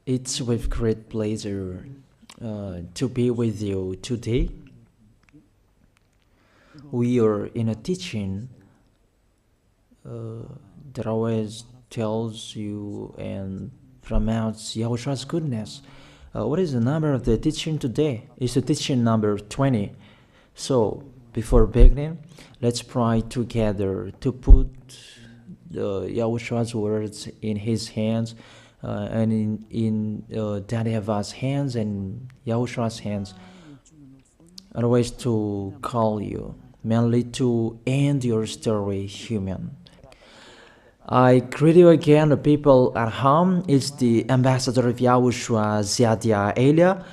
It's with great pleasure to be with you today. We are in a teaching that always tells you and promotes Yahushua's goodness. What is the number of the teaching today? It's the teaching number 20. So, before beginning, let's pray together to put Yahushua's words in his hands and in Daddy Ava's hands and Yahushua's hands. Otherwise, to call you, mainly to end your story human. I greet you again, the people at home. It's the ambassador of Yahushua, Ziadia Elia,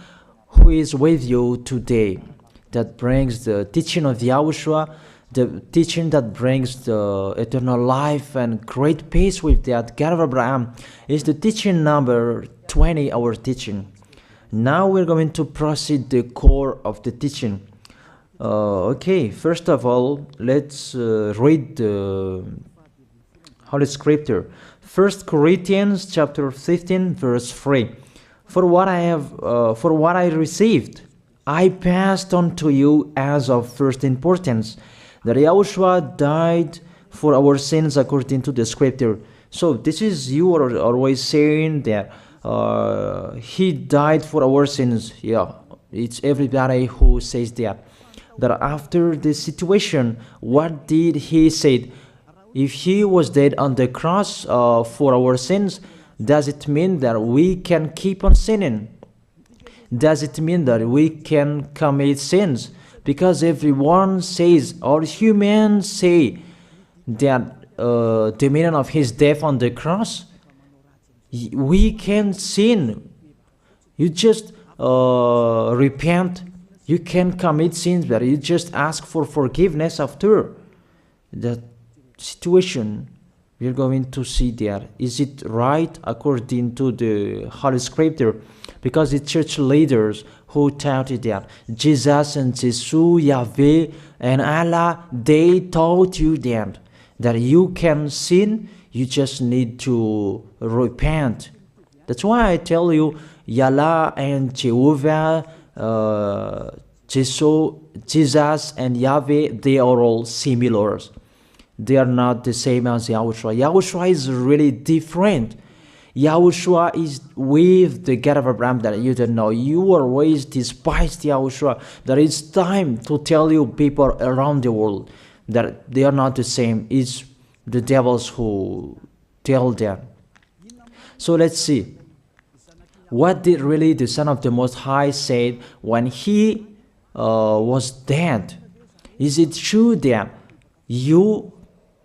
who is with you today. That brings the teaching of Yahushua, the teaching that brings the eternal life and great peace with that God of Abraham. Is the teaching number 20, our teaching. Now we're going to proceed the core of the teaching. Okay, first of all, let's read the Holy Scripture. 1 Corinthians chapter 15, verse 3. For what I received, I passed on to you as of first importance, that Yahushua died for our sins according to the Scripture. So this is, you are always saying that he died for our sins. Yeah, it's everybody who says that. That after the situation, what did he say? If he was dead on the cross for our sins, does it mean that we can keep on sinning? Does it mean that we can commit sins? Because everyone says, or humans say, that the meaning of his death on the cross, we can sin. You just repent. You can commit sins, but you just ask for forgiveness after that situation. We're going to see there. Is it right according to the Holy Scripture? Because the church leaders who taught it that Jesus and Jesus, Yahweh and Allah, they taught you that you can sin, you just need to repent. That's why I tell you, Yahlah and Jehovah, Jesus and Yahweh, they are all similar. They are not the same as Yahushua. Yahushua is really different. Yahushua is with the God of Abraham that you don't know. You always despised Yahushua. That it's time to tell you people around the world that they are not the same. It's the devils who tell them. So let's see. What did really the Son of the Most High say when he was dead? Is it true that you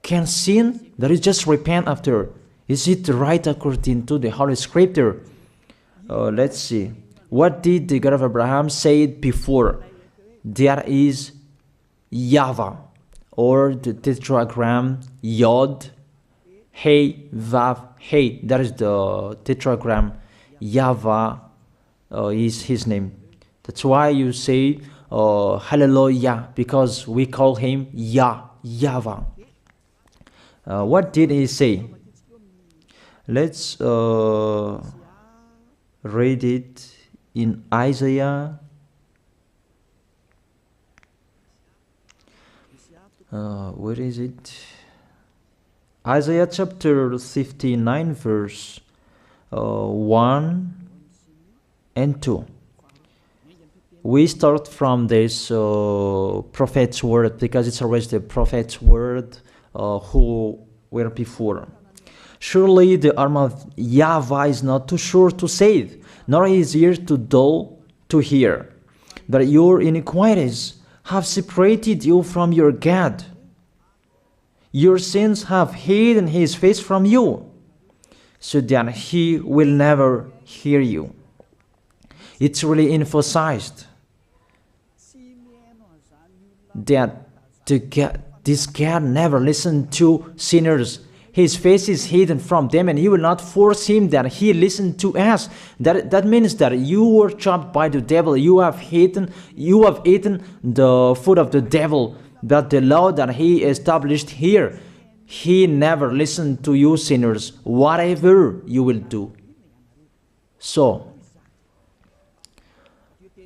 can sin? That is just repent after. Is it right according to the Holy Scripture? Let's see. What did the God of Abraham say before? There is YAHVAH, or the tetragram Yod, Hey, Vav, Hey. That is the tetragram. YAHVAH is his name. That's why you say Hallelujah, because we call him YAHVAH. What did he say? Let's read it in Isaiah. Where is it? Isaiah chapter 59, verse 1 and 2. We start from this prophet's word, because it's always the prophet's word who were before. Surely the arm of YAHVAH is not too short to save, nor his ear too dull to hear. But your iniquities have separated you from your God. Your sins have hidden his face from you, so that he will never hear you. It's really emphasized that this God never listened to sinners. His face is hidden from them, and he will not force him that he listen to us. That means that you were trapped by the devil. You have eaten the food of the devil. But the law that he established here, he never listened to you sinners, whatever you will do. So,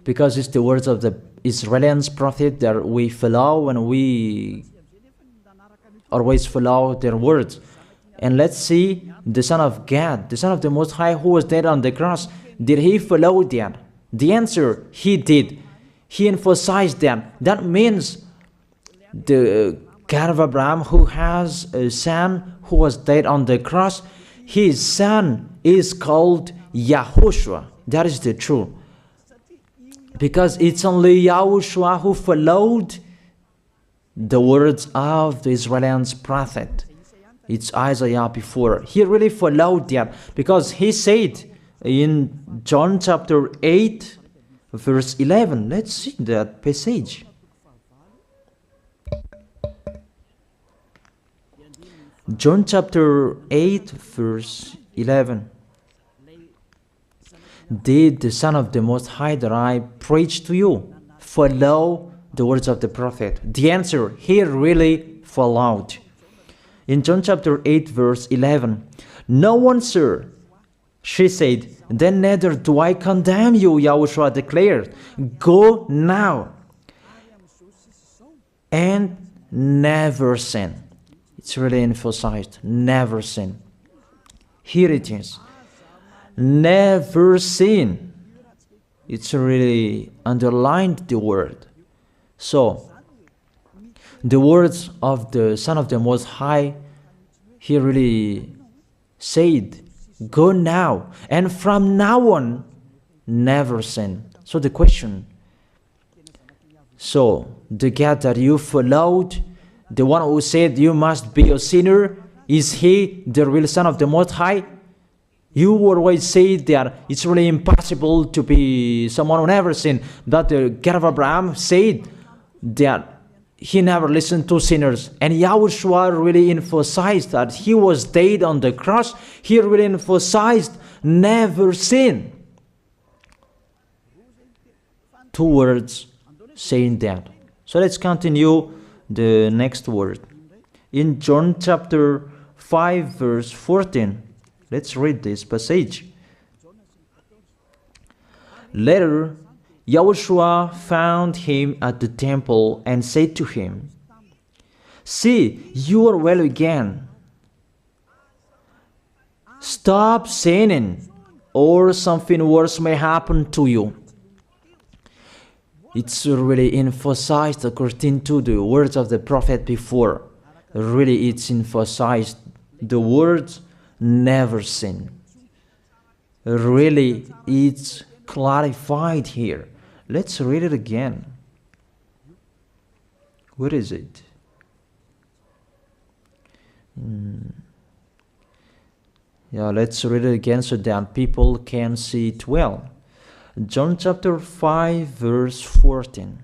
because it's the words of the Israelians prophet that we follow, and we always follow their words. And let's see the Son of God, the Son of the Most High, who was dead on the cross. Did he follow that? The answer, he did. He emphasized that. That means the God of Abraham, who has a son who was dead on the cross, his son is called YAHOSHUAH. That is the truth. Because it's only YAHOSHUAH who followed the words of the Israelians prophet. It's Isaiah before. He really followed that, because he said in John chapter 8, verse 11. Let's see that passage. John chapter 8, verse 11. Did the Son of the Most High that I preach to you follow the words of the prophet? The answer, he really followed. In John chapter 8, verse 11, no one, sir, she said, then neither do I condemn you, YAHOSHUAH declared. Go now and never sin. It's really emphasized, never sin. Here it is. Never sin. It's really underlined the word. So, the words of the Son of the Most High, he really said, go now, and from now on, never sin. So the question, so the God that you followed, the one who said you must be a sinner, is he the real Son of the Most High? You always say that it's really impossible to be someone who never sinned. That the God of Abraham said that he never listened to sinners. And YAHOSHUAH really emphasized that he was dead on the cross. He really emphasized never sin. Two words saying that. So let's continue the next word. In John chapter 5, verse 14. Let's read this passage. Later, YAHOSHUAH found him at the temple and said to him, see, you are well again. Stop sinning, or something worse may happen to you. It's really emphasized according to the words of the prophet before. Really, it's emphasized the words never sin. Really, it's clarified here. Let's read it again. Where is it? Yeah, let's read it again so that people can see it well. John chapter 5, verse 14.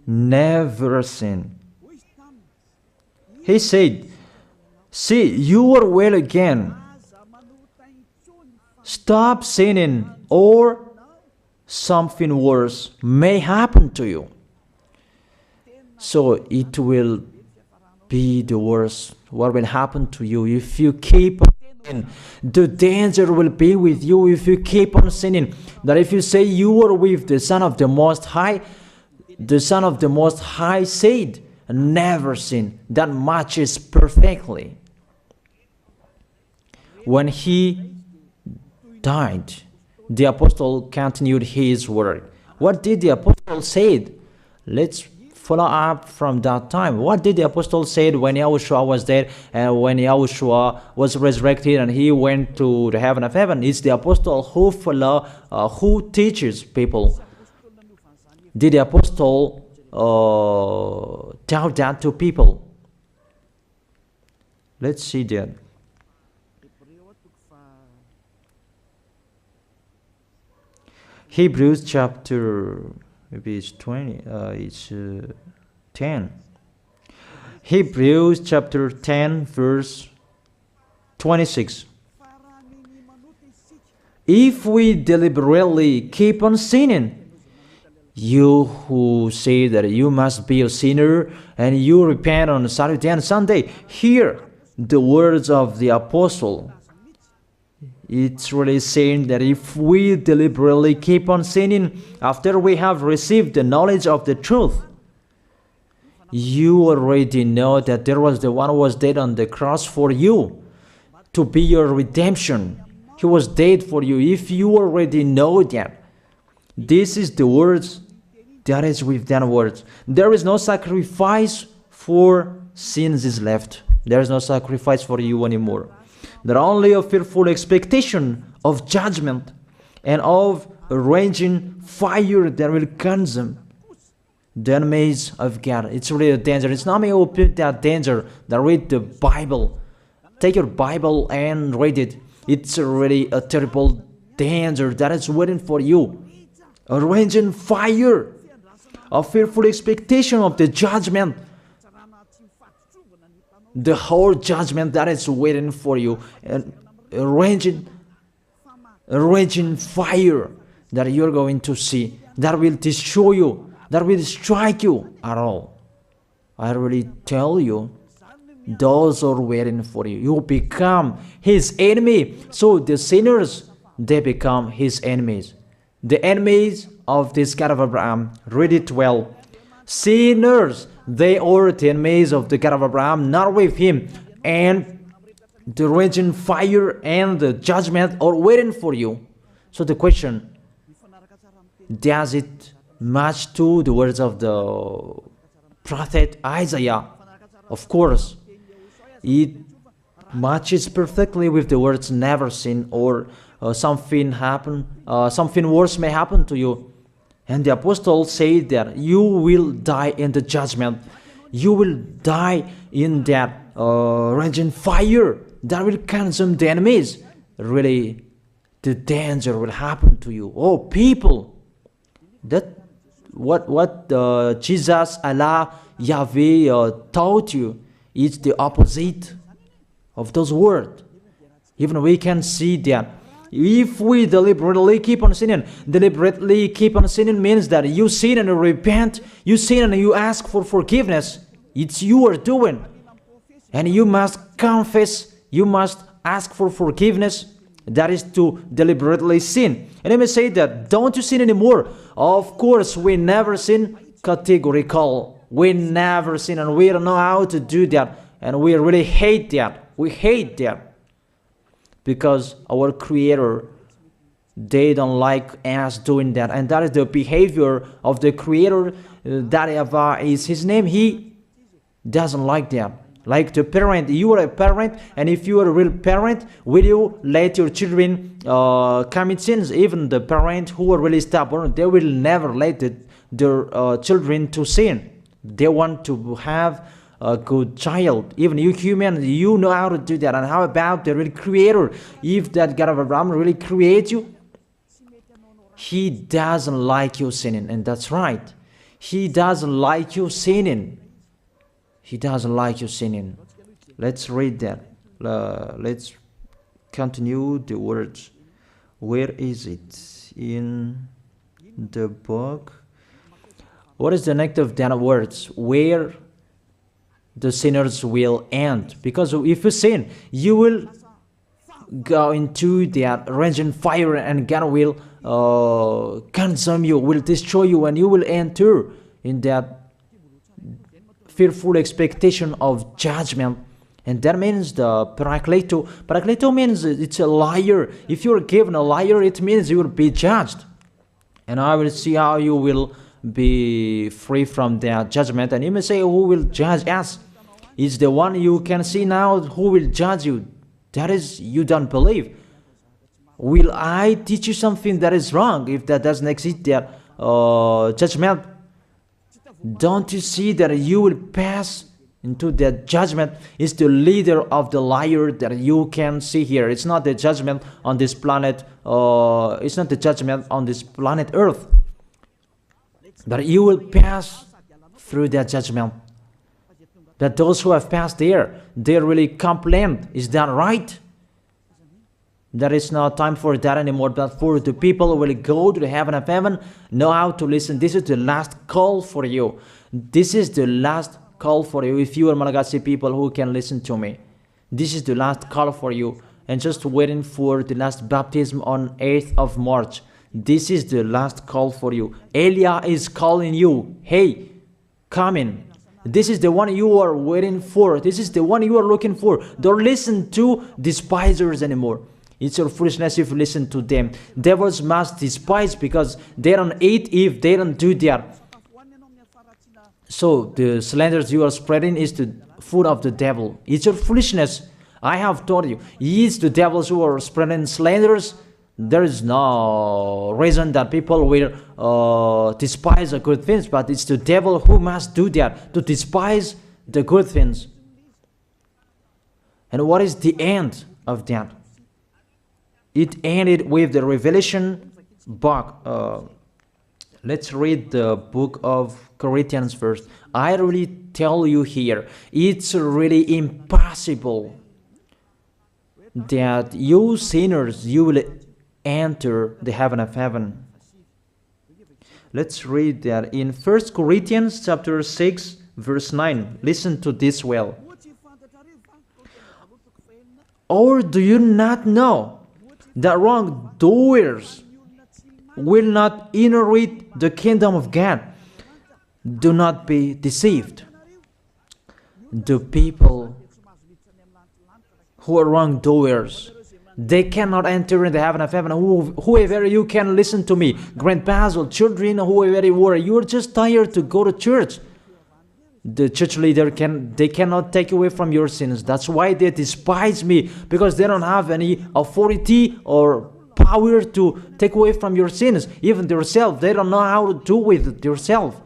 Never sin. He said, see, you are well again. Stop sinning, or something worse may happen to you. So it will be the worst. What will happen to you if you keep on sinning? The danger will be with you if you keep on sinning. That if you say you are with the Son of the Most High, the Son of the Most High said, never sin. That matches perfectly. When he died, the apostle continued his work. What did the apostle say? Let's follow up from that time. What did the apostle say when YAHOSHUAH was dead and when YAHOSHUAH was resurrected and he went to the heaven of heaven? It's the apostle who teaches people. Did the apostle tell that to people? Let's see that. Hebrews chapter, maybe it's 20, it's 10. Hebrews chapter 10, verse 26. If we deliberately keep on sinning, you who say that you must be a sinner and you repent on Saturday and Sunday, here the words of the apostle. It's really saying that if we deliberately keep on sinning after we have received the knowledge of the truth, you already know that there was the one who was dead on the cross for you to be your redemption. He was dead for you. If you already know that, this is the words that is with that words. There is no sacrifice for sins is left. There is no sacrifice for you anymore. There only a fearful expectation of judgment and of a raging fire that will consume the enemies of God. It's really a danger. It's not me who put that danger that read the Bible. Take your Bible and read it. It's really a terrible danger that is waiting for you. A raging fire, a fearful expectation of the judgment. The whole judgment that is waiting for you, and a raging fire that you're going to see, that will destroy you, that will strike you at all. I really tell you, those are waiting for you. You become his enemy. So the sinners, they become his enemies. The enemies of this God of Abraham. Read it well. Sinners, they are the enemies of the God of Abraham, not with him. And the raging fire and the judgment are waiting for you. So the question, does it match to the words of the prophet Isaiah? Of course. It matches perfectly with the words never sin, or something worse may happen to you. And the apostle said that you will die in the judgment. You will die in that raging fire that will consume the enemies. Really, the danger will happen to you. Oh, people, that what Jesus, Allah, Yahweh taught you is the opposite of those words. Even we can see that if we deliberately keep on sinning means that you sin and you repent, you sin and you ask for forgiveness. It's you are doing. And you must confess, you must ask for forgiveness. That is to deliberately sin. And let me say that, don't you sin anymore. Of course, we never sin categorical. We never sin, and we don't know how to do that. And we really hate that. We hate that. Because our Creator, they don't like us doing that. And that is the behavior of the Creator. That YAHVAH is his name. He doesn't like that. Like the parent, you are a parent, and if you are a real parent, will you let your children commit sins? Even the parents who are really stubborn, they will never let their children to sin. They want to have a good child. Even you human, you know how to do that. And how about the real Creator? If that God of Abraham really creates you, he doesn't like you sinning. And that's right. He doesn't like you sinning. He doesn't like you sinning. Let's read that. Let's continue the words. Where is it? In the book. What is the next of that words? Where the sinners will end. Because if you sin, you will go into that raging fire, and God will consume you, will destroy you, and you will enter in that fearful expectation of judgment. And that means the parakleto. Parakleto means it's a liar. If you're given a liar, it means you will be judged. And I will see how you will be free from that judgment. And you may say, who will judge us? It's the one you can see now who will judge you. That is, you don't believe. Will I teach you something that is wrong if that doesn't exist, that judgment? Don't you see that you will pass into that judgment? It's the leader of the liar that you can see here. It's not the judgment on this planet. It's not the judgment on this planet Earth. That you will pass through that judgment. That those who have passed there, they really complain. Is that right? There is no time for that anymore, but for the people who will go to the heaven of heaven, know how to listen. This is the last call for you. This is the last call for you. If you are Malagasy people who can listen to me, This is the last call for you. And just waiting for the last baptism on 8th of March. This is the last call for you. Elia is calling you. Hey, come in. This is the one you are waiting for. This is the one you are looking for. Don't listen to despisers anymore. It's your foolishness if you listen to them. Devils must despise because they don't eat if they don't do that. So the slanders you are spreading is the food of the devil. It's your foolishness. I have told you. It's the devils who are spreading slanders. There is no reason that people will despise the good things, but it's the devil who must do that, to despise the good things. And what is the end of that? It ended with the revelation book. Let's read the book of Corinthians first. I really tell you here, it's really impossible that you sinners, you will enter the heaven of heaven. Let's read that in 1 Corinthians chapter 6 verse 9. Listen to this well. Or do you not know that wrongdoers will not inherit the kingdom of God? Do not be deceived. The people who are wrongdoers, they cannot enter in the heaven of heaven. Whoever you can listen to me, grandpas or children, whoever you are, you're just tired to go to church. The church leader they cannot take away from your sins. That's why they despise me, because they don't have any authority or power to take away from your sins. Even themselves, they don't know how to do with themselves.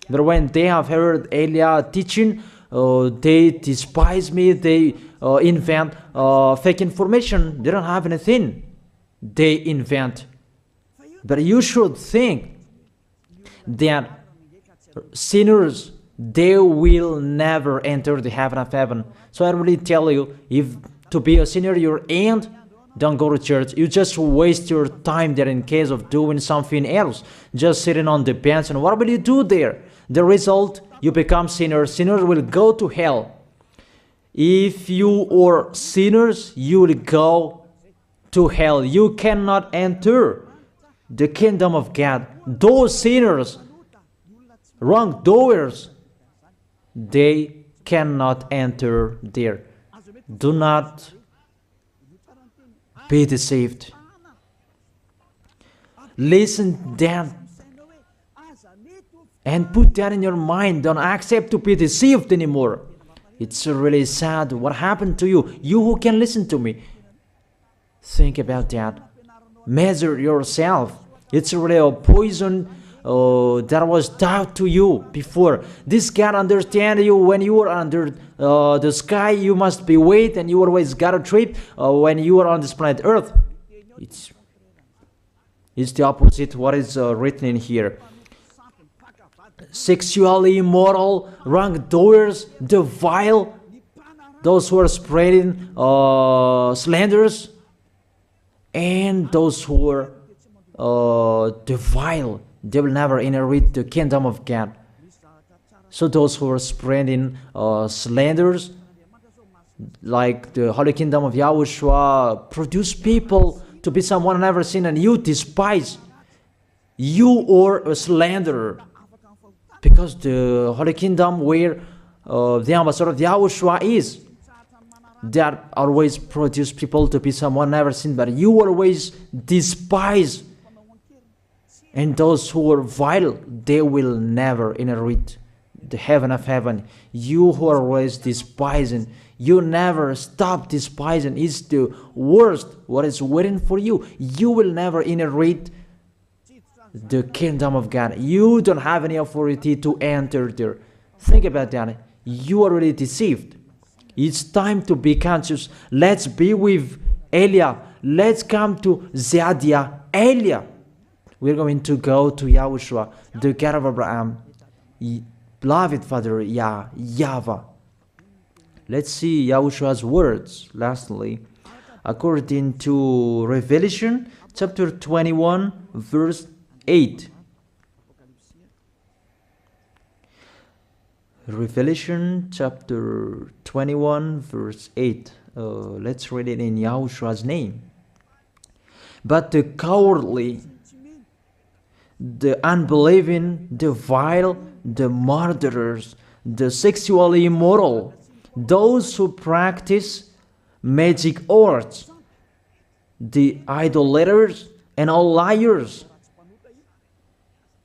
But when they have heard Elia teaching, they despise me. They invent fake information. They don't have anything. They invent. But you should think that sinners, they will never enter the heaven of heaven. So I really tell you, if to be a sinner you're in, don't go to church. You just waste your time there in case of doing something else. Just sitting on the bench, and what will you do there? The result, you become sinners. Sinners will go to hell. If you are sinners, you will go to hell. You cannot enter the kingdom of God. Those sinners, wrongdoers, they cannot enter there. Do not be deceived. Listen then and put that in your mind. Don't accept to be deceived anymore. It's really sad what happened to you. You who can listen to me, think about that. Measure yourself. It's really a poison that was taught to you before. This God understands you when you are under the sky. You must be wait, and you always got a trip when you are on this planet Earth. It's the opposite what is written in here. Sexually immoral, wrongdoers, the vile, those who are spreading slanders, and those who are the vile, they will never inherit the kingdom of God. So those who are spreading slanders, like the Holy Kingdom of YAHOSHUAH, produce people to be someone never seen, and you despise. You are a slanderer. Because the Holy Kingdom where the ambassador of YAHOSHUAH is, that always produce people to be someone never seen, but you always despise. And those who are vile, they will never inherit the heaven of heaven. You who are always despising, you never stop despising. It's the worst what is waiting for you. You will never inherit the kingdom of God. You don't have any authority to enter there. Think about that. You are already deceived. It's time to be conscious. Let's be with Elia. Let's come to Zadiah. Elia. We're going to go to YAHOSHUAH, the God of Abraham, beloved Father YAHVAH. Let's see YAHOSHUAH's words. Lastly, according to Revelation chapter 21, verse 8. Revelation chapter 21 verse 8. Let's read it in Yahoshua's name. But the cowardly, the unbelieving, the vile, the murderers, the sexually immoral, those who practice magic arts, the idolaters, and all liars.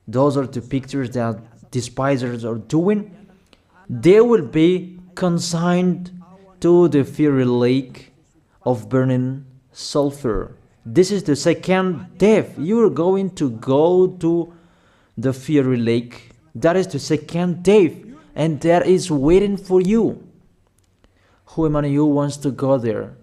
Those are the pictures that despisers are doing. They will be consigned to the fiery lake of burning sulfur. This is the second death. You are going to go to the fiery lake. That is the second death, and that is waiting for you. Who among you wants to go there?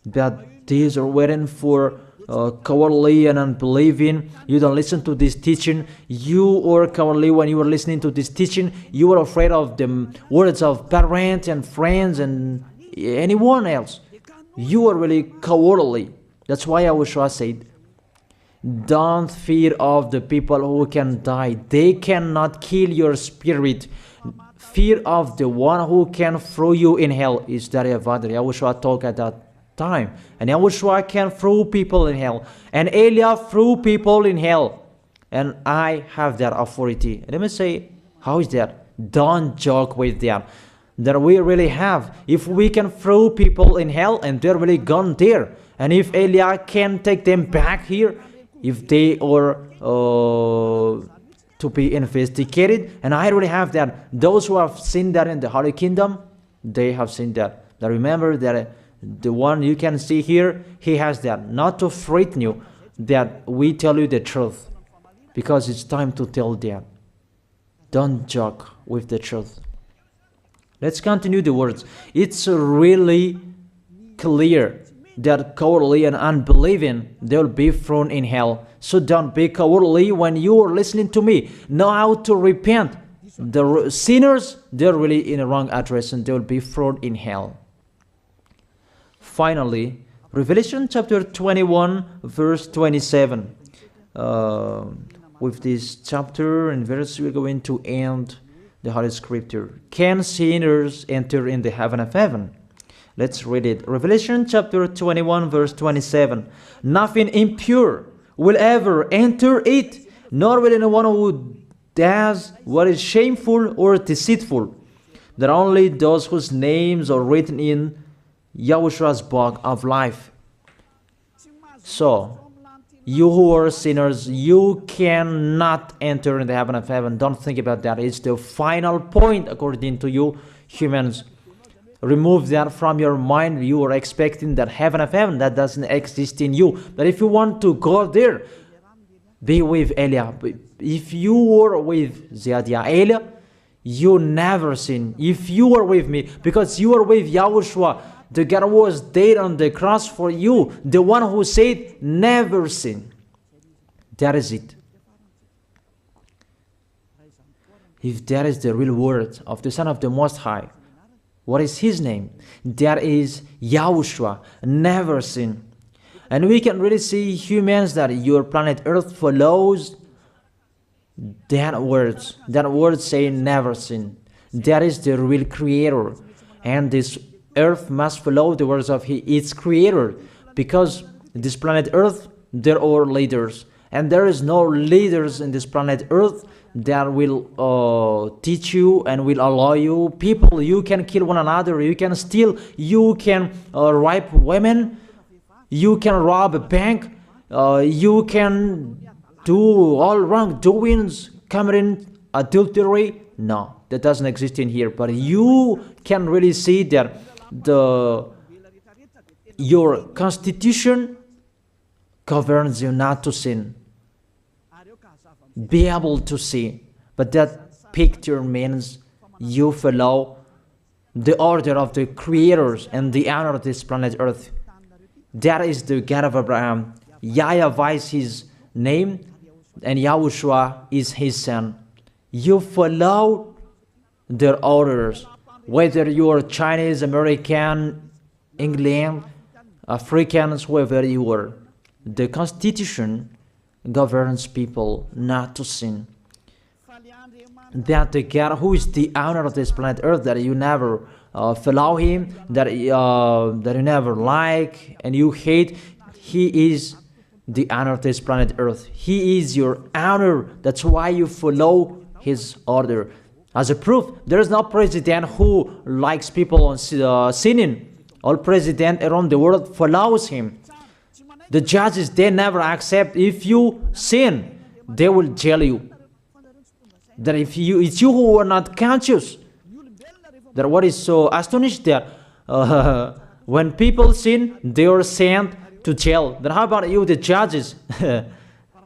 That these are waiting for cowardly and unbelieving. You don't listen to this teaching. You are cowardly when you are listening to this teaching. You are afraid of the words of parents and friends and anyone else. You are really cowardly. That's why YAHOSHUAH said, don't fear of the people who can die. They cannot kill your spirit. Fear of the one who can throw you in hell. Is that YAHOSHUAH talked at that time. And YAHOSHUAH can throw people in hell. And Elia threw people in hell. And I have that authority. Let me say, how is that? Don't joke with that. That we really have. If we can throw people in hell and they're really gone there. And if Elia can take them back here, if they are to be investigated, and I already have that. Those who have seen that in the Holy Kingdom, they have seen that. Now remember that the one you can see here, he has that. Not to frighten you, that we tell you the truth, because it's time to tell that. Don't joke with the truth. Let's continue the words. It's really clear that cowardly and unbelieving, they will be thrown in hell. So don't be cowardly when you are listening to me. Know how to repent. The sinners, they're really in the wrong address and they will be thrown in hell. Finally, Revelation chapter 21, verse 27. With this chapter and verse, we're going to end the Holy Scripture. Can sinners enter in the heaven of heaven? Let's read it. Revelation chapter 21, verse 27. Nothing impure will ever enter it, nor will anyone who does what is shameful or deceitful. That only those whose names are written in YAHOSHUAH's book of life. So, you who are sinners, you cannot enter in the heaven of heaven. Don't think about that. It's the final point according to you humans. Remove that from your mind. You are expecting that heaven of heaven that doesn't exist in you. But if you want to go there, be with Elia. If you were with Elia, you never sin. If you are with me, because you are with YAHOSHUAH, the God was dead on the cross for you, the one who said never sin. That is it. If that is the real word of the Son of the Most High, what is his name? That is YAHOSHUAH, never sin. And we can really see humans that your planet Earth follows that words. That word saying never sin. That is the real creator. And this Earth must follow the words of its creator. Because this planet Earth, there are leaders. And there is no leaders in this planet Earth that will teach you and will allow you. People, you can kill one another, you can steal, you can rape women, you can rob a bank, you can do all wrongdoings, committing adultery. No, that doesn't exist in here. But you can really see that your constitution governs you not to sin. Be able to see. But that picture means you follow the order of the creators and the owner of this planet Earth. That is the God of Abraham. YAHVAH is his name, and YAHOSHUAH is his son. You follow their orders, whether you are Chinese, American, England, Africans, whoever you are. The Constitution governs people not to sin. That the God who is the owner of this planet Earth, that you never follow him, that you never like and you hate, he is the honor of this planet Earth. He is your honor. That's why you follow his order. As a proof, there is no president who likes people sinning. All president around the world follows him. The judges, they never accept. If you sin, they will jail you. That if it's you who are not conscious. That what is so astonished that when people sin, they are sent to jail. Then how about you, the judges?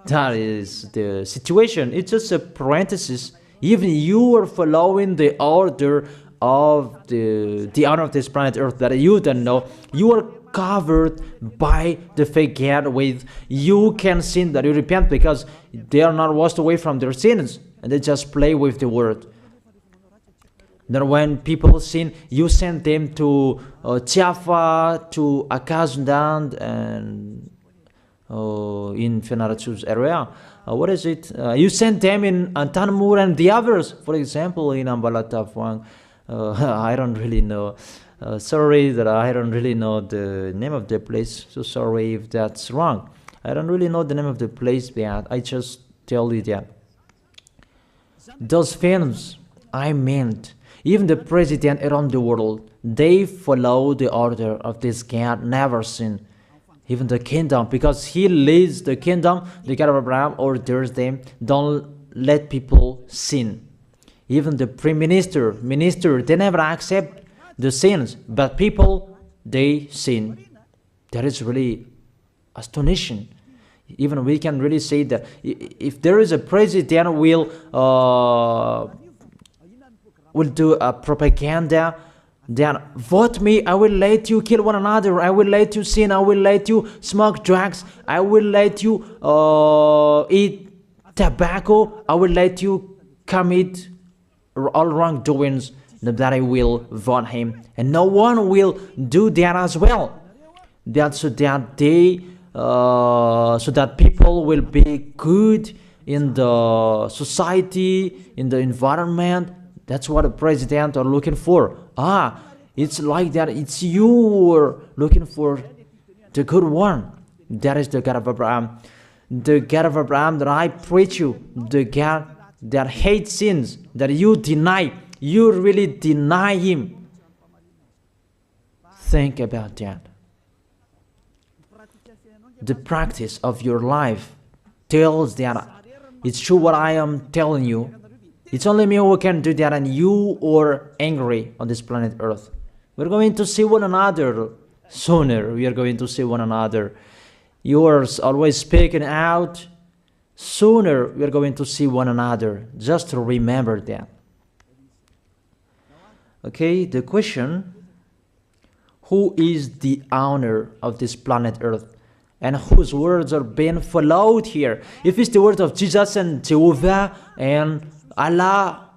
That is the situation. It's just a parenthesis. Even you are following the order of the honor of this planet Earth that you don't know. You are covered by the fake God with you can sin that you repent because they are not washed away from their sins and they just play with the word. Then when people sin, you send them to Java, to Akazundand, and in Fenarachu's area. What is it? You send them in Tanmur and the others. For example, in Ambalatafwang. I don't really know. Sorry that I don't really know the name of the place. So sorry if that's wrong. I don't really know the name of the place, but I just tell you that. Those films I meant, even the president around the world, they follow the order of this God, never sin. Even the kingdom, because he leads the kingdom, the God of Abraham orders them, don't let people sin. Even the prime minister, they never accept the sins, but people, they sin. That is really astonishing. Even we can really say that if there is a president will do a propaganda, then vote me, I will let you kill one another, I will let you sin, I will let you smoke drugs, I will let you eat tobacco, I will let you commit all wrongdoings, that I will vote him. And no one will do that as well. That's so that they so that people will be good in the society, in the environment. That's what the president are looking for. It's like that. It's you who are looking for the good one. That is the God of Abraham. The God of Abraham that I preach you. The God that hates sins, that you deny. You really deny him. Think about that. The practice of your life tells that it's true what I am telling you. It's only me who can do that, and you are angry on this planet Earth. We're going to see one another sooner. We are going to see one another. You are always speaking out. Sooner we are going to see one another. Just to remember that. Okay, the question: who is the owner of this planet Earth? And whose words are being followed here? If it's the word of Jesus and Jehovah and Allah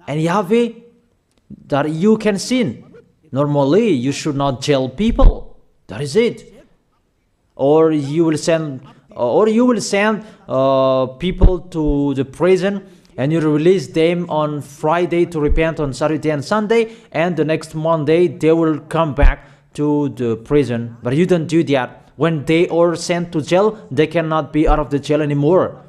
and Yahweh, that you can sin. Normally, you should not jail people. That is it. Or you will send, people to the prison, and you release them on Friday to repent on Saturday and Sunday, and the next Monday they will come back to the prison. But you don't do that. When they are sent to jail, they cannot be out of the jail anymore.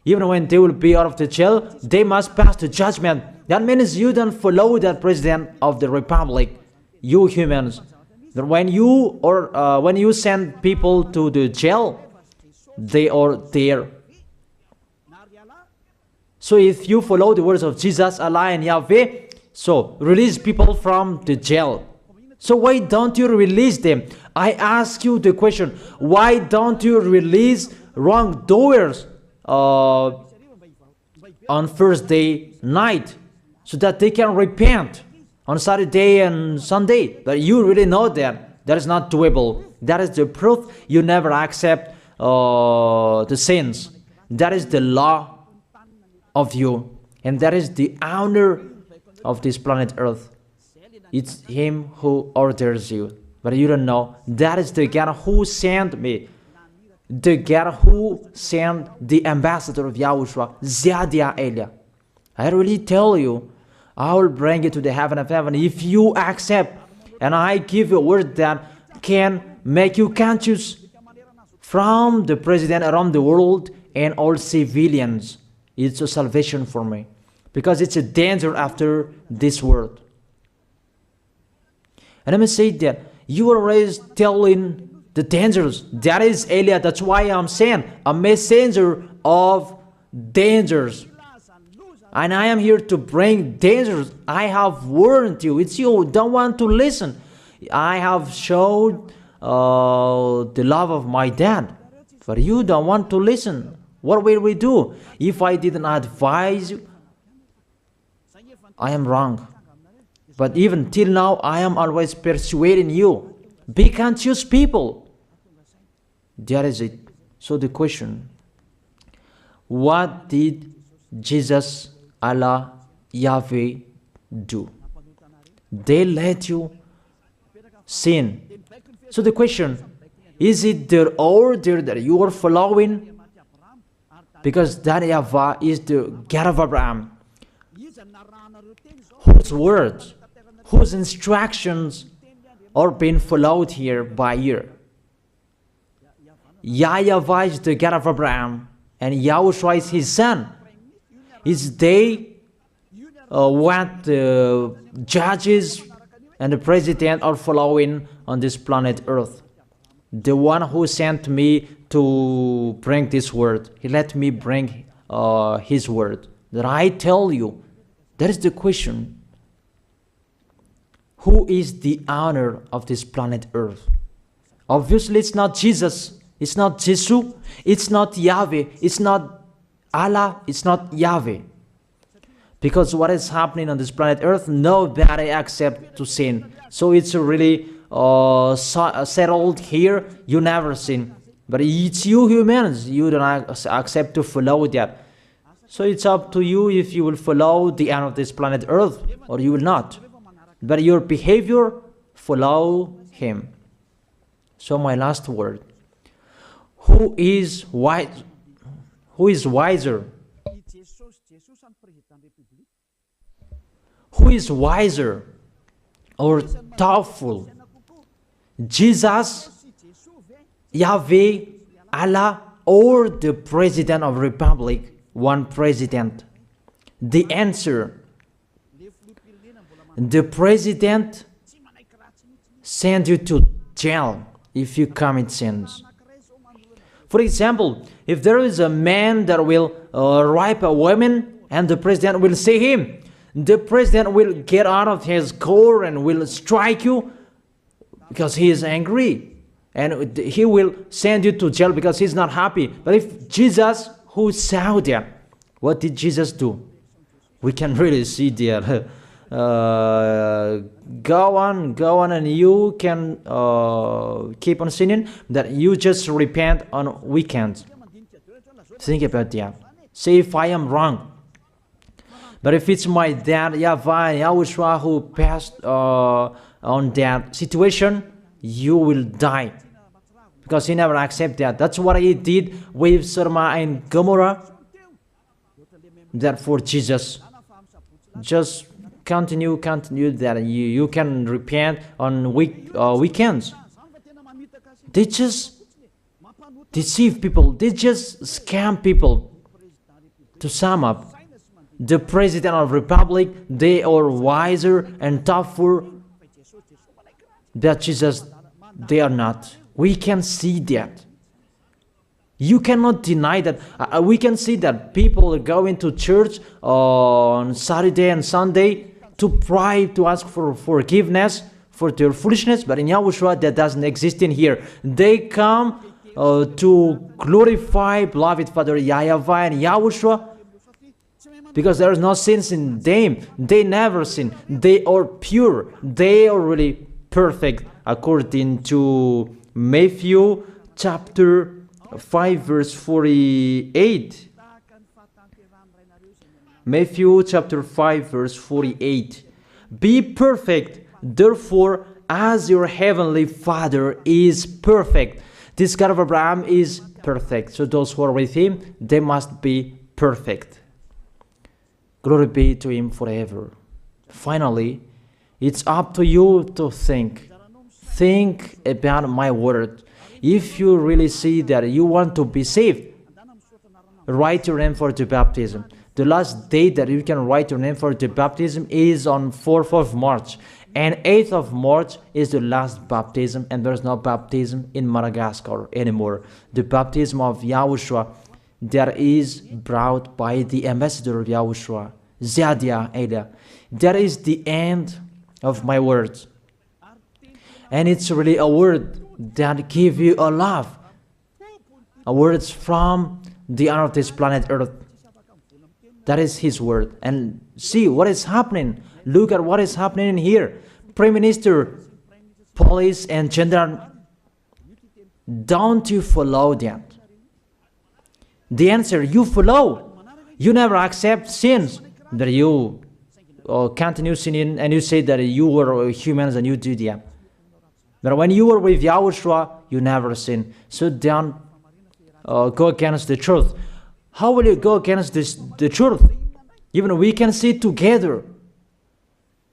Even when they will be out of the jail, they must pass the judgment. That means you don't follow that president of the republic, you humans. When you send people to the jail, they are there. So if you follow the words of Jesus, Allah and Yahweh, so release people from the jail. So why don't you release them? I ask you the question, why don't you release wrongdoers on Thursday night so that they can repent on Saturday and Sunday? But you really know that that is not doable. That is the proof you never accept the sins. That is the law of you, and that is the honor of this planet Earth. It's him who orders you, but you don't know. That is the God who sent me, the God who sent the ambassador of Yahushua, Zadia Elia. I really tell you, I will bring you to the heaven of heaven if you accept. And I give you a word that can make you conscious from the president around the world and all civilians. It's a salvation for me, because it's a danger after this world. And let me say that you are always telling the dangers. That is Elia. That's why I'm saying a messenger of dangers. And I am here to bring dangers. I have warned you. It's you who don't want to listen. I have showed the love of my dad, but you don't want to listen. What will we do? If I didn't advise you, I am wrong. But even till now, I am always persuading you. Be conscious people. That is it. So the question, what did Jesus, Allah, Yahweh do? They let you sin. So the question, is it their order that you are following? Because that YAHVAH is the God of Abraham, whose words, whose instructions are being followed here by year. YAHVAH is the God of Abraham, and YAHOSHUAH is his son. Is they what the judges and the president are following on this planet Earth. The one who sent me to bring this word, he let me bring his word. That I tell you, that is the question. Who is the owner of this planet Earth? Obviously, it's not Jesus. It's not Jesus. It's not Yahweh. It's not Allah. It's not Yahweh. Because what is happening on this planet Earth, nobody accepts to sin. So it's really settled here. You never sin. But it's you humans. You don't accept to follow that. So it's up to you if you will follow the end of this planet Earth or you will not. But your behavior, follow him. So my last word. Who is wise? Who is wiser? Who is wiser or thoughtful? Jesus, Yahweh, Allah, or the President of Republic? One president. The answer. The president sends you to jail if you commit sins. For example, if there is a man that will rape a woman and the president will see him, the president will get out of his car and will strike you because he is angry. And he will send you to jail because he's not happy. But if Jesus, who saw that, what did Jesus do? We can really see that. Go on, and you can keep on sinning, that you just repent on weekends. Think about that. Say if I am wrong. But if it's my dad, YAHVAH, YAHOSHUAH, who passed on that situation, you will die. Because he never accepted that. That's what he did with Sodom and Gomorrah. Therefore, Jesus, just continue that you can repent on weekends. They just deceive people. They just scam people. To sum up, the President of Republic, they are wiser and tougher than Jesus. They are not. We can see that. You cannot deny that. We can see that people are going to church on Saturday and Sunday to pray, to ask for forgiveness for their foolishness. But in YAHOSHUAH, that doesn't exist in here. They come to glorify beloved Father YAHVAH and YAHOSHUAH because there is no sins in them. They never sin. They are pure. They are really perfect according to Matthew chapter 5 verse 48. Matthew chapter 5 verse 48. Be perfect, therefore, as your heavenly Father is perfect. This God of Abraham is perfect. So those who are with him, they must be perfect. Glory be to him forever. Finally, it's up to you to think. Think about my word. If you really see that you want to be saved, write your name for the baptism. The last date that you can write your name for the baptism is on 4th of March. And 8th of March is the last baptism, and there's no baptism in Madagascar anymore. The baptism of Yahushua that is brought by the ambassador of Yahushua, Zadia Ada. That is the end of my words. And it's really a word that gives you a love. A words from the honor of this planet Earth. That is his word. And see what is happening. Look at what is happening in here. Prime Minister, police and gendarme. Don't you follow that? The answer, you follow. You never accept sins. That you continue sinning and you say that you were humans and you do that. But when you were with Yahushua, you never sin. So don't go against the truth. How will you go against the truth? Even we can sit together.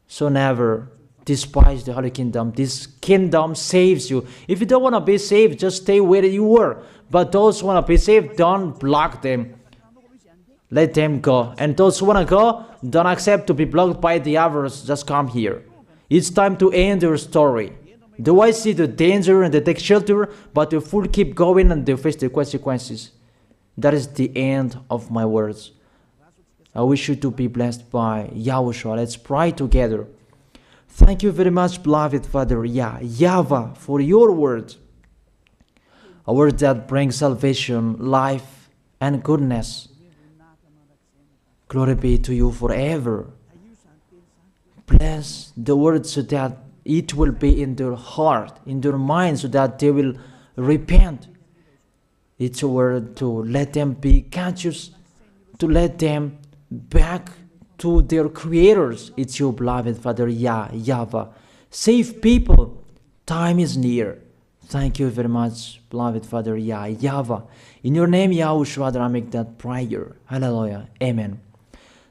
So never despise the Holy Kingdom. This kingdom saves you. If you don't want to be saved, just stay where you were. But those who want to be saved, don't block them. Let them go. And those who want to go, don't accept to be blocked by the others. Just come here. It's time to end your story. Do I see the danger and they take shelter, but the fool keep going and they face the consequences? That is the end of my words. I wish you to be blessed by Yahushua. Let's pray together. Thank you very much, beloved Father YAHVAH, for your word. A word that brings salvation, life, and goodness. Glory be to you forever. Bless the word so that it will be in their heart, in their mind, so that they will repent. It's a word to let them be conscious, to let them back to their creators. It's your beloved Father YAHVAH. Save people. Time is near. Thank you very much, beloved Father YAHVAH. In your name, Yahushua, that I make that prayer. Hallelujah. Amen.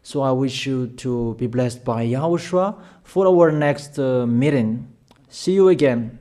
So I wish you to be blessed by Yahushua for our next meeting. See you again.